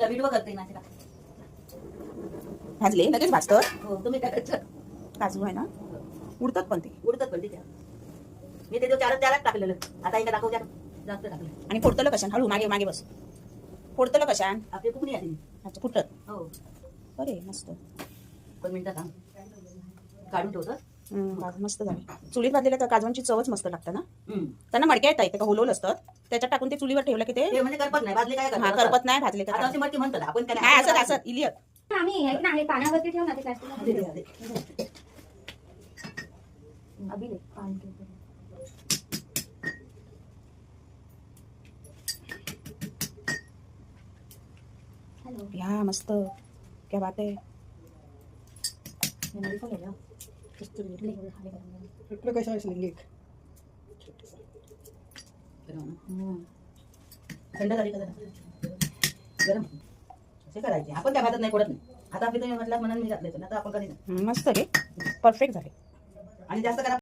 तुला व्हिडिओ करते ना तिला. भाजले लगेच भाजतं. हो तुम्ही काय करायचं, काजू आहे ना, उडतात पण ते. उडतात पण तिथे. मी ते चारच टाकलेलं. आता एका दाखव जास्त टाकलं. आणि फोडतलं कशान? हळू मागे मागे बस. फोडतलं कशान? आपली कुकणी आहे. अच्छा फुटत. हो अरे मस्त. 1 मिनिटात थांब. काढून ठेवतो. मस्त झाली. चुलीत भाजलेल्या त्या काजवांची चवच मस्त लागते ना. हम्म. त्यांना मडक्या येत आहेत का होलवलं असतं त्याच्यात टाकून ते चुलीवर ठेवलं की ते ते म्हणजे करपत नाही. भाजले काय हा करतात? करपत नाही भाजले आता अशी तर मडकी म्हणतात आपण काय नाही. असं असं इलियत. आम्ही हे नाही पाण्यावरती ठेव ना ते दे, प्लास्टिक दे, दे. अभिले पाणी ठेवतो. हॅलो या मस्त. क्या बात आहे. मेमरी पण आहे कस्तुरी इकडे कशा लिंगिक थंड झाली का जरा? गरम असे करायचे. आपण त्या भातात नाही पडत नाही. आता आपली तुम्ही म्हटलं म्हणून मी घातले. आता आपण कधी मस्त रे परफेक्ट झाले. आणि जास्त करा.